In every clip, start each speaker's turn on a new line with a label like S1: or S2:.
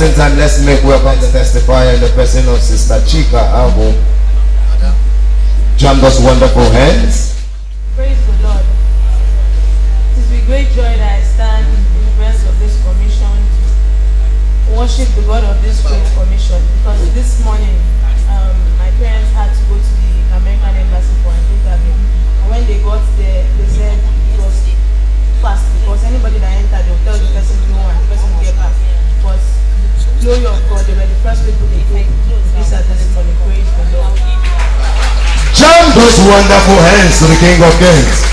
S1: And let's make welcome to testify in the person of Sister Chika Abu. Jam those wonderful hands.
S2: Praise the Lord. It is with great joy that I stand in the presence of this commission to worship the God of this great commission, because this morning my parents had to go to the American Embassy for an interview, and when they got there they said it was fast because anybody that entered they'll tell the person no and the person will get back. But glory of God, they were the first people to take visa this morning. Praise the Lord.
S1: Jam those wonderful hands to the King of Kings.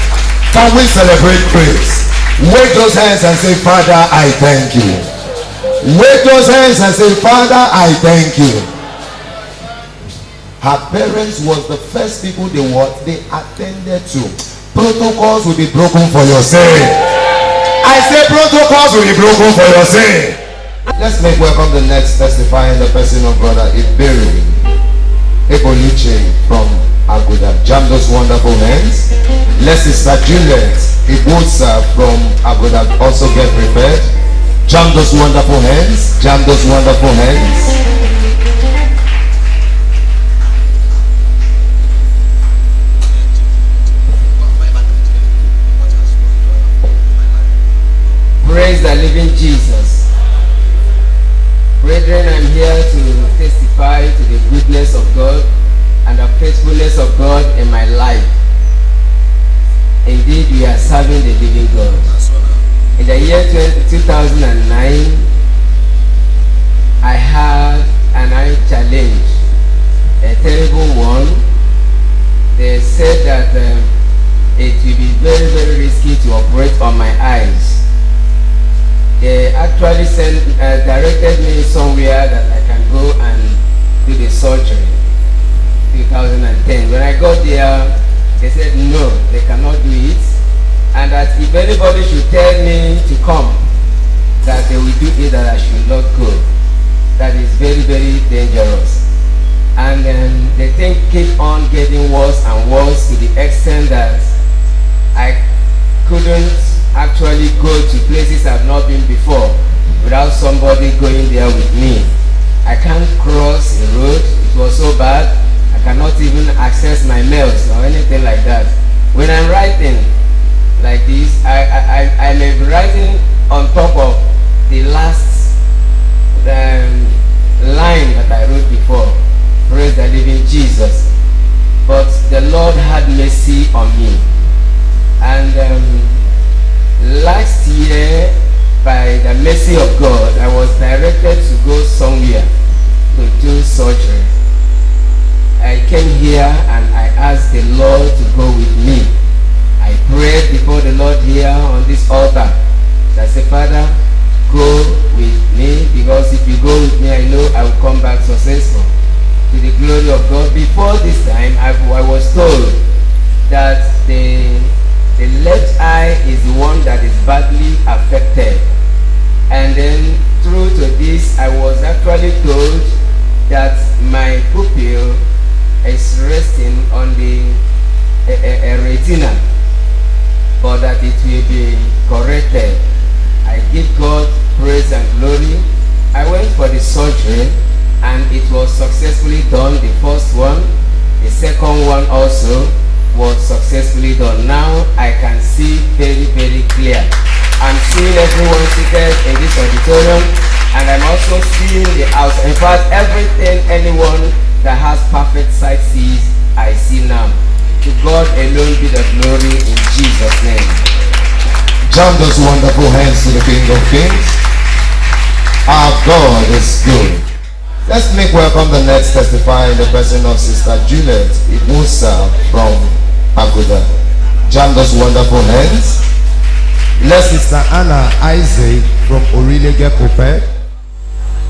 S1: Can we celebrate praise? Wave those hands and say, Father, I thank you. Wave those hands and say, Father, I thank you. Her parents was the first people they attended to. Protocols will be broken for your sake. I say protocols will be broken for your sake. Let's make welcome the next testifying, the person of Brother Iberi Eboniche from Aguda. Jam those wonderful hands. Let Sister Juliet Ibusa from Aguda also get prepared. Jam those wonderful hands. Jam those wonderful hands.
S3: Praise the living Jesus. Brethren, I'm here to testify to the goodness of God and the faithfulness of God in my life. Indeed, we are serving the living God. In the year 2009, I had an eye challenge, a terrible one. They said that it will be very, very risky to operate on my eyes. They actually directed me somewhere that I can go and do the surgery. 2010. When I got there, they said no, they cannot do it, and that if anybody should tell me to come, that they will do it, that I should not go. That is very, very dangerous. And the thing keep on getting worse and worse to the extent that I couldn't actually go to places I've not been before without somebody going there with me. I can't cross the road. It was so bad. I cannot even access my mails or anything like that. When I'm writing like this, I may be writing on top of the last line that I wrote before. Praise the living Jesus. But the Lord had mercy on me. And last year, by the mercy of God, I was directed to go somewhere to do surgery. I came here and I asked the Lord to go with me. I prayed before the Lord here on this altar. I said, Father, go with me, because if you go with me, I know I will come back successful. To the glory of God. Before this time, I was told that the left eye is the one that is badly affected. And then through to this, I was actually told that my pupil is resting on the retina, but that it will be corrected. I give God praise and glory. I went for the surgery and it was successfully done. The first one, the second one also was successfully done. Now I can see very, very clear. I'm seeing everyone seated in this auditorium, and I'm also seeing the house. In fact, everything anyone that has perfect sight sees, I see now. To God alone be the glory in Jesus' name.
S1: Jam those wonderful hands to the King of Kings. Our God is good. Let's make welcome the next testifying, the person of Sister Juliet Ibusa from Aguda. Jam those wonderful hands. Let Sister Anna Isaac from Orile get prepared.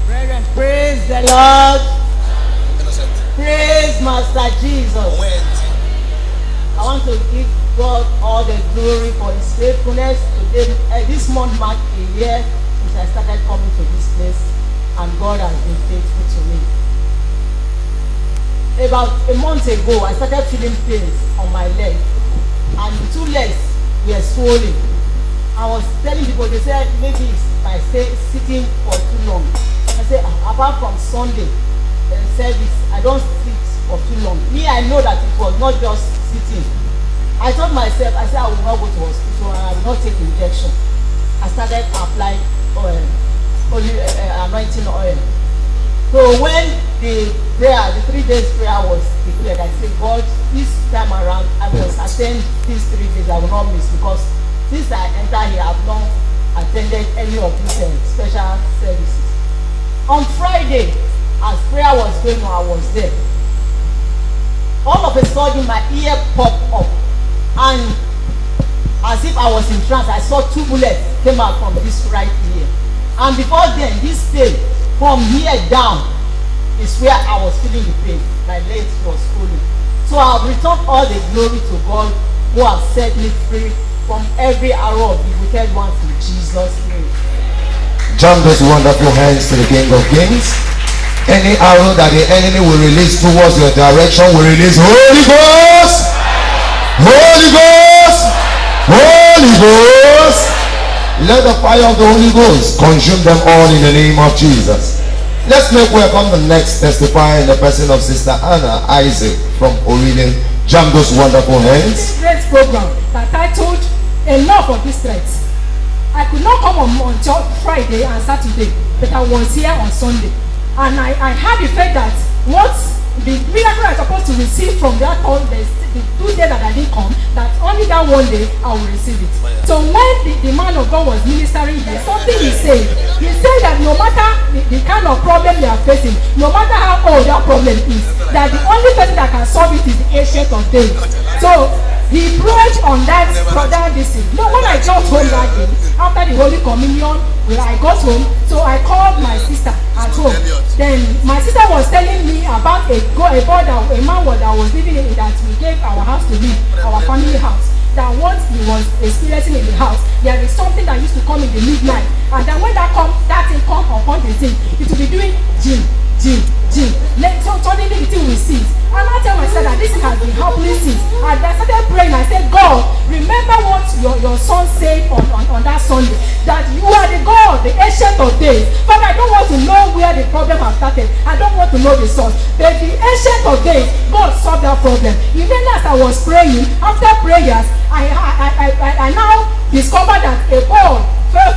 S2: Brethren, praise the Lord. Praise Master Jesus. I want to give God all the glory for His faithfulness. Today, this month marked a year since I started coming to this place, and God has been faithful to me. About a month ago, I started feeling pains on my leg, and the two legs were swollen. I was telling people, they said maybe it's by sitting for too long. I said,
S4: apart from Sunday service, I don't sit for too long. Me, I know that it was not just sitting. I told myself, I said I will not go to hospital and I will not take injection. I started applying oil, anointing oil. So when the prayer, the 3 days prayer was declared, I said, God, this time around, I must attend these 3 days. I will not miss, because since I entered here, I have not attended any of these special services. On Friday, as prayer was going on, I was there. All of a sudden, my ear popped up, and as if I was in trance, I saw 2 bullets came out from this right ear. And before then, this pain from here down is where I was feeling the pain. My legs was swollen. So I have returned all the glory to God, who has set me free from every arrow of the wicked ones in Jesus' name.
S1: Jump those wonderful hands to the King of Kings. Any arrow that the enemy will release towards your direction will release Holy Ghost, Holy Ghost, Holy Ghost. Let the fire of the Holy Ghost consume them all in the name of Jesus. Let's make welcome the next testifier in the person of Sister Anna Isaac from Oriden. Jump those wonderful hands.
S5: This program that titled Enough of These Threats. I could not come on Friday and Saturday, but I was here on Sunday. And I had the faith that what the miracle I'm supposed to receive from that all the 2 days that I didn't come, that only that one day I will receive it. So when the man of God was ministering here, something he said that no matter the kind of problem they are facing, no matter how old that problem is, that the only person that can solve it is the Ancient of Days. So he prayed on that this thing. No, when I got home that day, after the Holy Communion, when I got home, so I called my sister at home. Then my sister was telling me about a man that was living in that we gave our house to live, our family house. That what he was experiencing in the house, there is something that used to come in the midnight, and then when that thing come upon the thing, it will be doing Jim. So suddenly the thing will cease. And I tell myself that this has been happening since. And I started praying. I said, God, remember what your son said on that Sunday, that you are the God, the Ancient of Days. Father, I don't want to know where the problem has started. I don't want to know the source. But the Ancient of Days, God solved that problem. Even as I was praying, after prayers, I now discovered that a ball fell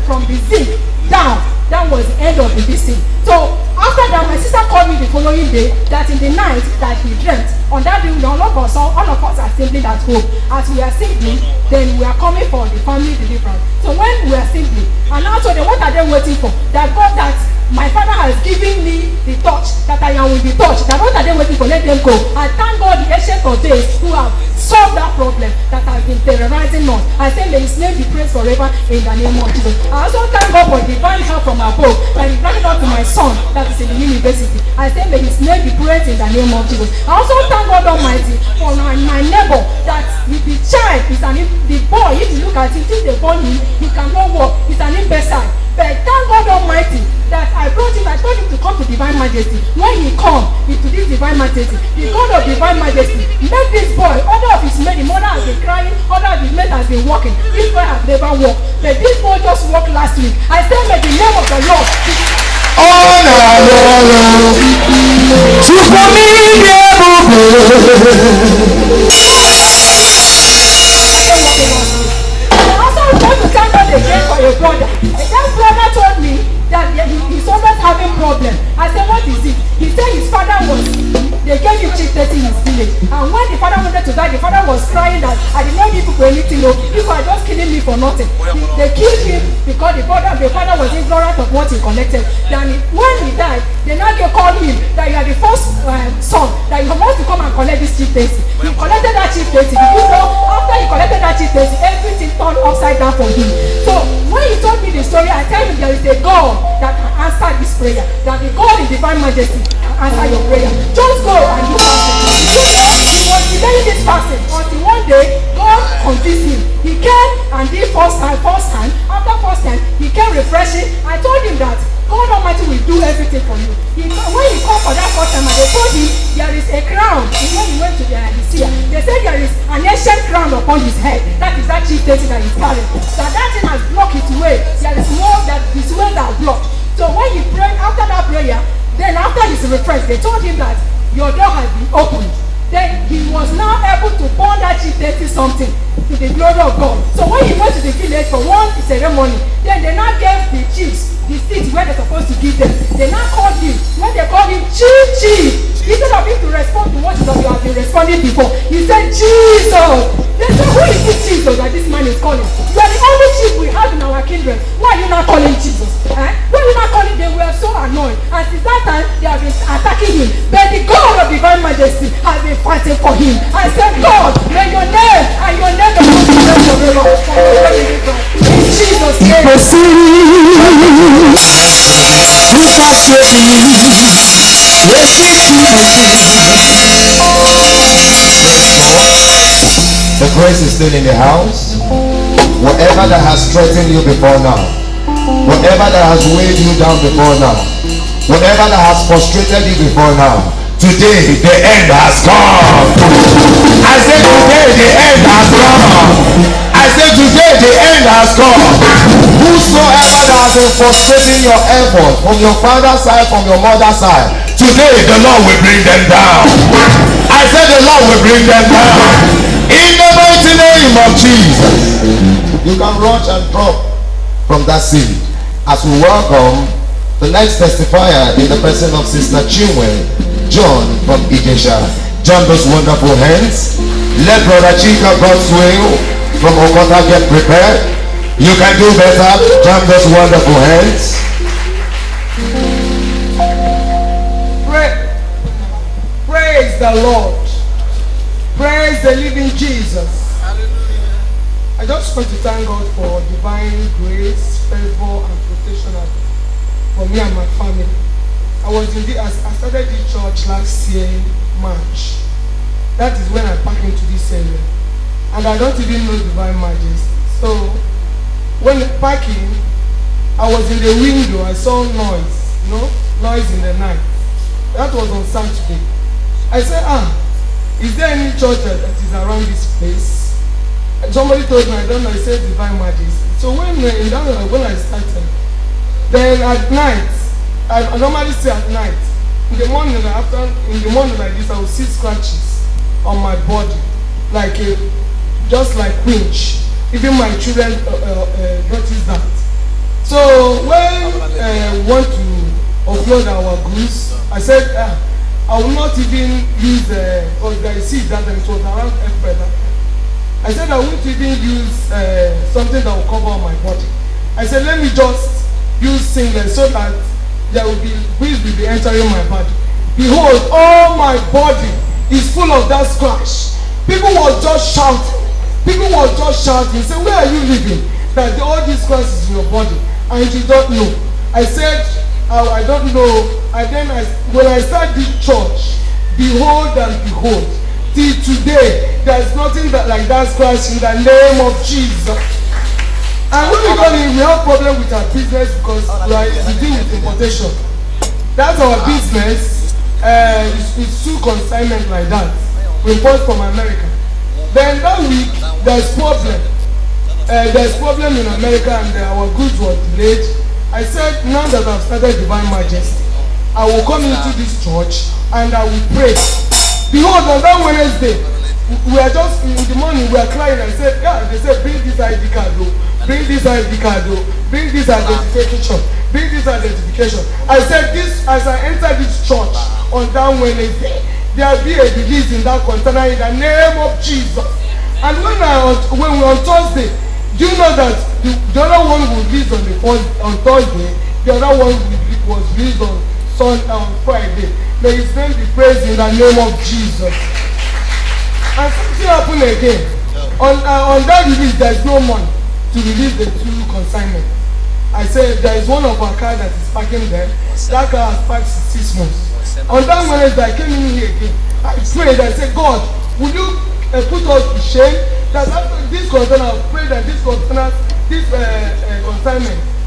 S5: from the zinc down. That was the end of the visit. So after that, my sister called me the following day that in the night that he dreamt, on that day, all of us are simply at home. As we are simply, then we are coming for the family deliverance. So when we are simply, and also what are they waiting for? That God, that my father has given me the touch, that I am with the touch, that what are they waiting for? Let them go. I thank God, the Ancient of Days, who have solved that problem that has been terrorizing us. I say, may his name be praised forever in the name of Jesus. I also thank God for divine help from above that he granted unto my son that is in the university. I say, may his name be praised in the name of Jesus. I also thank God Almighty for my neighbor, that the child is the boy, if you look at it, if they born him, he cannot walk, he's an imbecile. But thank God Almighty that I told him to come to Divine Majesty. When he come into this Divine Majesty, the God of Divine Majesty made this boy, other of his men, the mother has been crying, other of his men has been walking. This boy has never walked. But this boy just walked last week. I say, may the name of the Lord be again for your brother. That brother told me that he's always having problem. I said, what is it? He said his father they gave him chief 30 in his village. And when the father wanted to die, the father was crying that I did not give people anything. People are just killing me for nothing. They killed him because the father was ignorant of what he collected. Then when he died, they now called him that you are the first son, that you must to come and collect this chief 30. He collected that chief 30. You know, after he collected that chief 30, everything turned upside down for him. So when he told me the story, I tell him there is a God that can answer this prayer. That the God in Divine Majesty can answer your prayer. Just go and do fasting. You know, he was delaying this fasting until one day God convinced him. He came and did first hand. After first hand, he came refreshing. I told him that God Almighty will do everything for you. When he called for that first time, and they told him there is a crown. When he went to the seer, they said there is an ancient crown upon his head. That is that chief thing that he's carrying. So that thing has blocked his way. There is more that his ways are blocked. So when he prayed, after that prayer, they told him that your door has been opened. Then he was now able to burn that chief 30 something to the glory of God. So when he went to the village for one ceremony, then they now gave the chiefs the seat where they're supposed to give them. They now called him. When they called him chief, instead of him to respond to what you have been responding before, he said Jesus. They said, who is this Jesus that this man is calling? You are the only chief we have in our kindred. Why are you not calling Jesus? Why are you not calling? They were so annoyed. And since that time, they have been attacking him. But the God of divine majesty has been fighting for him. I said, God, may your name and your name be praised forever. In Jesus' name.
S1: The grace is still in the house. Whatever that has threatened you before now, whatever that has weighed you down before now, whatever that has frustrated you before now, today the end has come. I said today the end has come. I said today the end has come. Whosoever that has been frustrating your effort from your father's side, from your mother's side, today the Lord will bring them down. I said the Lord will bring them down. In the mighty name of Jesus. You can rush and drop from that seat as we welcome the next testifier in the person of Sister Chinwe John from Ijesha. Join those wonderful hands. Let Brother Chika God's will from Okota get prepared. You can do better. Join those wonderful hands.
S6: Praise the Lord. Praise the living Jesus.
S7: Hallelujah.
S6: I just want to thank God for divine grace, favor, and protection for me and my family. I started the church last year, March. That is when I packed into this area. And I don't even know divine majesty. So, when packing, I was in the window, I saw noise in the night. That was on Saturday. I said, is there any church that is around this place? And somebody told me, I don't know, I said divine majesty. So when I started, then at night, I normally say at night, in the morning like this, I will see scratches on my body, just like winch. Even my children notice that. So when we want to offload our goods, I said, I will not even use I see that it was around April. I said I won't even use something that will cover my body. I said let me just use singlet so that there will be breeze will be entering my body. Behold, all my body is full of that scratch. People were just shouting. Say, where are you living? That all these scratches in your body and you don't know. I said, I don't know. And then when I start this church, behold and behold, till today, there is nothing like that scratch in the name of Jesus. And when we got in, we have problem with our business because we deal with importation. That's our business. It's two consignment like that. We import from America. Then that week, there's problem. There's problem in America and our goods were delayed. I said, now that I've started divine majesty, I will come into this church and I will pray. Behold, on that Wednesday, we are just in the morning, we are crying. I said, yeah, they said, bring this ID card, bring this ID card, bring this identification, bring this identification. I said, this as I enter this church on that Wednesday, there will be a release in that container in the name of Jesus. And when we on Thursday, do you know that the other one will release on Thursday, the other one was released on Friday. May his name be praised in the name of Jesus. And something happened again. On that release, there is no money to release the two consignment. I said there is one of our cars that is parking there. That car has parked 6 months. On that Wednesday, I came in here again. I prayed. I said, God, would you put us to shame? That after this container, I pray that this consignment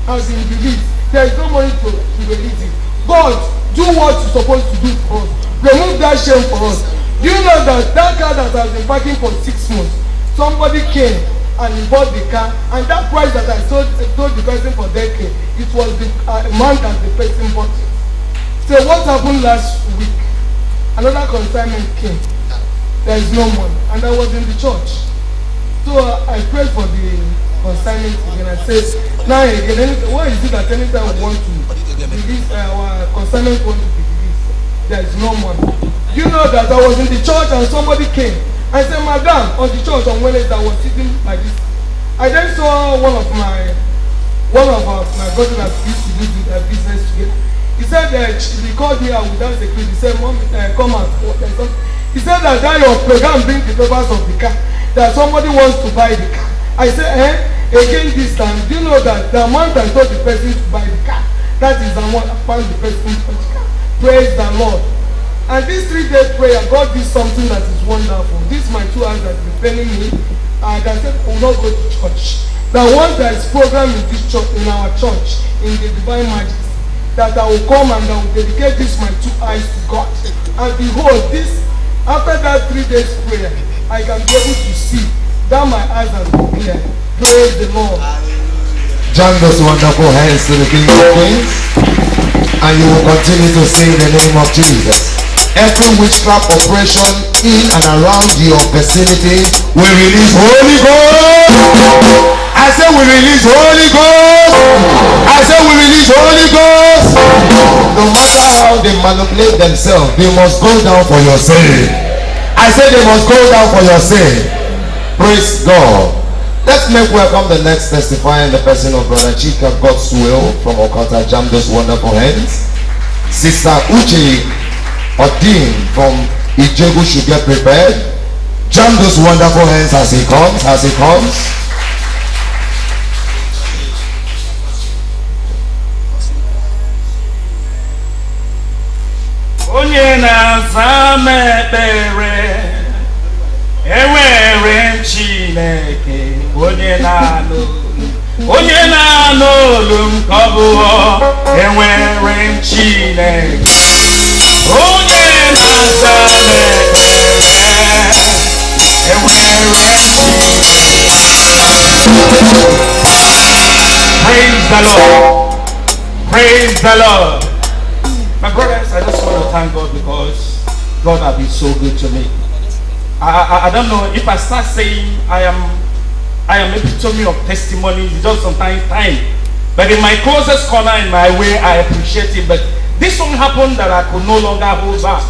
S6: has been released. There is no money to release it. God, do what you're supposed to do for us. Remove that shame for us. Do you know that car that has been parking for 6 months, somebody came and he bought the car, and that price that I told the person for that car, it was the amount that the person bought it. So what happened last week? Another consignment came. There is no money. And I was in the church. So I prayed for the consignment again. I said, now again, why is it that anytime we want to release our consignment want to be released, there is no money? You know that I was in the church and somebody came. I said, Madam, on the church on Wednesday I was sitting like this. I then saw one of my brothers that used to do business together. He said that he called me out without security. He said, Mom, come out. He said that your program bring the papers of the car, that somebody wants to buy the car. I said, again this time, do you know that the amount I told the person to buy the car, that is the amount I found the person to buy the car. Praise the Lord. And this 3-day prayer, God did something that is wonderful. This my 2 hands that is telling me that said, I will not go to church. That once there is program in this church, in our church, in the Divine Majesty, that I will come and I will dedicate this my 2 eyes to God. And behold, this after that 3 days prayer, I can be able to see that my eyes are clear. Praise the Lord.
S1: Join those wonderful hands to the King of Kings, and you will continue to sing the name of Jesus. Every witchcraft operation in and around your vicinity, we release Holy Ghost. I say we release Holy Ghost. I say we release Holy Ghost. No matter how they manipulate themselves, they must go down for your sin. I say they must go down for your sin. Praise God. Let's make welcome the next testifier in the person of Brother Chika God's will from Okata. Jam those wonderful hands. Sister Uche Odin from Ijebu should get prepared. Jam those wonderful hands as he comes.
S7: Onye na-aza m ekpere enwere Chineke, onye na-anụ olu m ka ọ bụ enwere Chineke, onye na-aza m ekpere enwere Chineke. Praise the Lord. My brothers, I just want to thank God because God has been so good to me. I don't know if I start saying I am epitome of testimony, it's just sometimes time. But in my closest corner, in my way, I appreciate it. But this one happened that I could no longer hold back.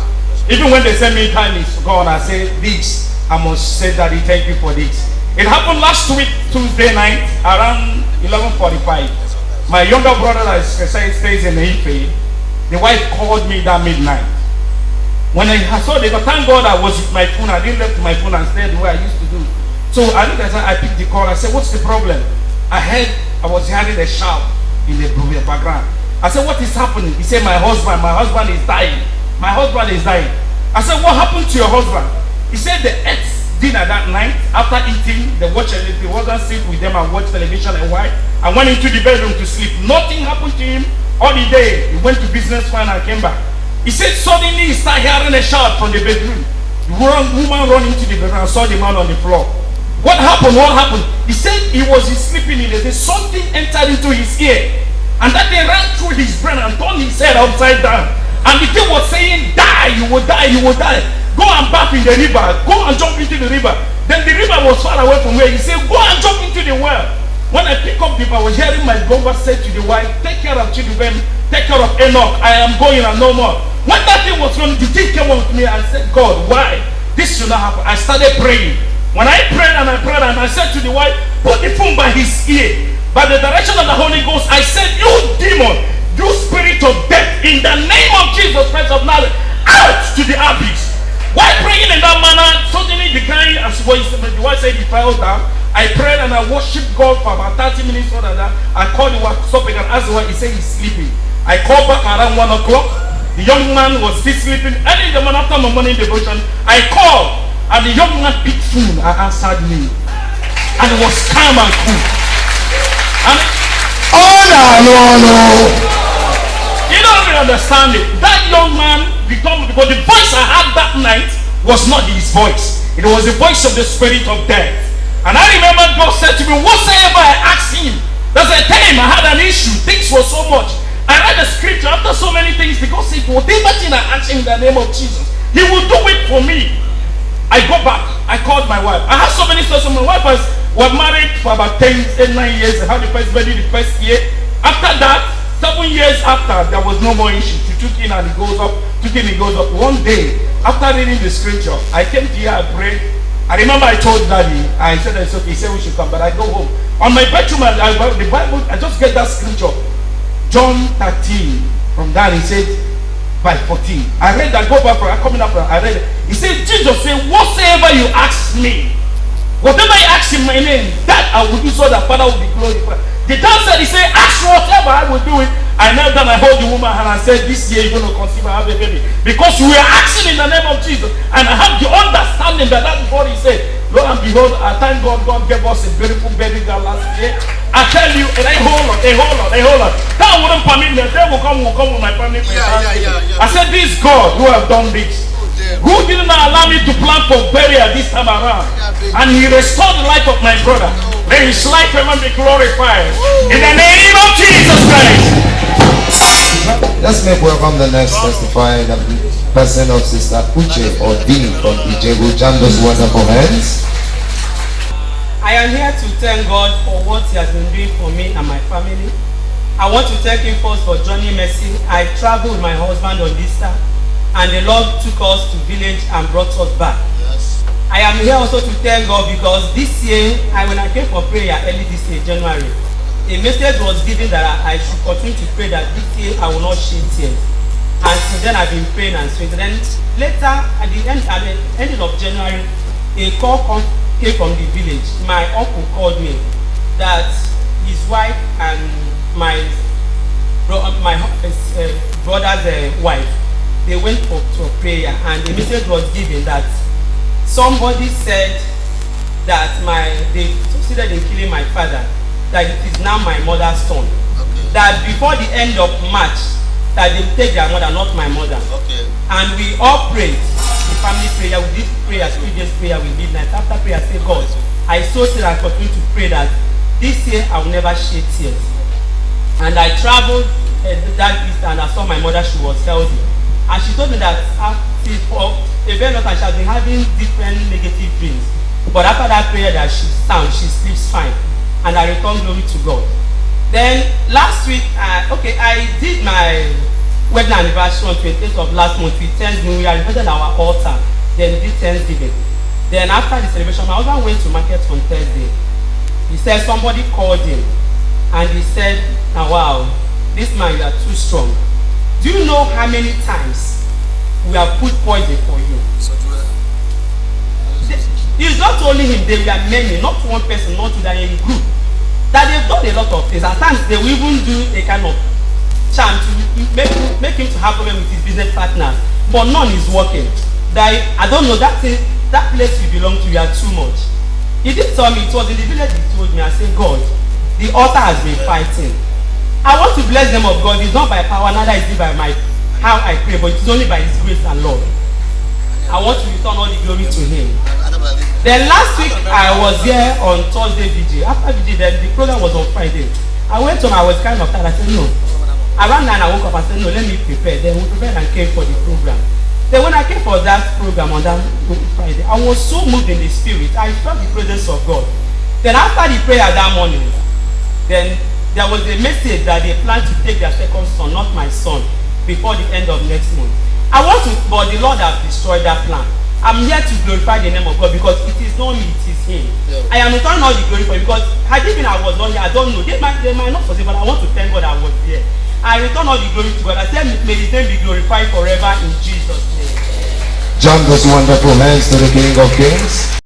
S7: Even when they send me time is gone, I say this, I must say Daddy, thank you for this. It happened last week, Tuesday night, around 11:45. My younger brother that stays in Ife, the wife called me that midnight. When I saw it, thank God I was with my phone. I didn't left my phone and stayed the way I used to do. So I looked at her, I picked the call. I said, what's the problem? I was hearing a shout in the background. I said, what is happening? He said, my husband is dying. My husband is dying. I said, what happened to your husband? He said they ate dinner that night. After eating, they wasn't sit with them and watch television and why. I went into the bedroom to sleep. Nothing happened to him. All the day, he went to business fine and came back. He said suddenly he started hearing a shout from the bedroom. The woman ran into the bedroom and saw the man on the floor. What happened? He said he was sleeping in the day. Something entered into his ear. And that they ran through his brain and turned his head upside down. And the thing was saying, die, you will die, you will die. Go and bath in the river. Go and jump into the river. Then the river was far away from where he said, go and jump into the well. When I pick up the I was hearing my brother say to the wife, take care of children, take care of Enoch. I am going and no more. When that thing was going, the thing came up to me and I said, God, why? This should not happen. I started praying. When I prayed and I said to the wife, put the phone by his ear. By the direction of the Holy Ghost, I said, you demon, you spirit of death, in the name of Jesus Christ of Nazareth, out to the abyss. While praying in that manner, suddenly the guy, as well, the wife said he fell down. I prayed and I worshiped God for about 30 minutes or that. I called the wife, stopping and asked the wife, he said he's sleeping. I called back around 1 o'clock. The young man was still sleeping. Early in the morning after my morning devotion, I called and the young man picked phone and answered me. And it was calm and cool. And
S1: no.
S7: You don't really understand it. That young man because the voice I had that night was not his voice. It was the voice of the spirit of death. And I remember God said to me, whatsoever I asked him, there's a time I had an issue, things were so much. I read the scripture after so many things because it whatever thing I asked him in the name of Jesus, He will do it for me. I go back. I called my wife. I have so many stories. My wife was married for about 9 years. I had the first baby the first year. After that, 7 years after, there was no more issue. She took in and it goes up. Took in, it goes up. One day, after reading the scripture, I came to here, I prayed. I remember I told Daddy, I said it's okay. He said we should come, but I go home. On my bedroom, the Bible, I just get that scripture. John 13. From that, he said, by 14. I read that, go back, coming up, I read it. He said, Jesus said, whatsoever you ask me, whatever you ask in my name, that I will do, so that Father will be glorified. The dad said, he said, ask whatever, I will do it. I knelt down, I hold the woman hand and said, this year you're going to conceive and have a baby. Because we are asking in the name of Jesus. And I have the understanding that that's what he said. Lo and behold, I thank God, God gave us a beautiful baby girl last year. I tell you, hold on. That wouldn't permit me. They will come with my family. I said, this God who have done this, who didn't allow me to plan for burial this time around, and he restored the life of my brother. May his life ever be glorified. In the name of Jesus Christ.
S1: Let's make welcome the next testifying person of Sister Uche or Dean from Ijebu. Jam those wonderful hands.
S8: I am here to thank God for what He has been doing for me and my family. I want to thank Him first for Johnny Mercy. I traveled with my husband on Easter, and the Lord took us to village and brought us back. Yes. I am here also to thank God because this year, when I came for prayer early this year, January, a message was given that I should continue to pray that this year I will not shed tears. And since then I've been praying and so then later at the end of January, a call came from the village. My uncle called me that his wife and my brother's wife, they went for prayer, and the message was given that somebody said that they succeeded in killing my father, that it is now my mother's son. Okay. That before the end of March, that they will take their mother, not my mother. Okay. And we all prayed the family prayer. We did prayer, 3 days prayer with midnight. After prayer, I said, God, I so still and continue to pray that this year I will never shed tears. And I traveled that Easter and I saw my mother, she was healthy. And she told me that for a very long time she has been having different negative dreams. But after that prayer that she sound, she sleeps fine. And I return glory to God. Then last week, I did my wedding anniversary on 28th of last month with Thanksgiving. We renovated our altar, then did Thanksgiving. Then after the celebration, my husband went to market on Thursday. He said somebody called him and he said, oh, wow, this man, you are too strong. Do you know how many times we have put poison for you? It's not only him, there were many, not one person, not two, that in group. That they've done a lot of things. At times they will even do a kind of charm to make him to have problem with his business partners. But none is working. That I don't know, that place you belong to, you are too much. He did tell me, it was in the village he told me, I said, God, the altar has been fighting. I want to bless them of God. It's not by power, neither is it by how I pray, but it's only by His grace and love. I want to return all the glory to Him. Then last week I was here on Thursday VG. After VG, then the program was on Friday. I went home, I was kind of tired. I said no. Around 9 I woke up and said no, let me prepare. Then we prepared and came for the program. Then when I came for that program on that Friday, I was so moved in the spirit. I felt the presence of God. Then after the prayer that morning, then there was a message that they plan to take their second son, not my son, before the end of next month. But the Lord has destroyed that plan. I'm here to glorify the name of God because it is not me, it is Him. Yeah. I am returning all the glory for Him because had it been I was not here, I don't know. They might not possible, but I want to thank God I was here. I return all the glory to God. I said, may His name be glorified forever in Jesus' name.
S1: Jam those wonderful hands to the King of Kings.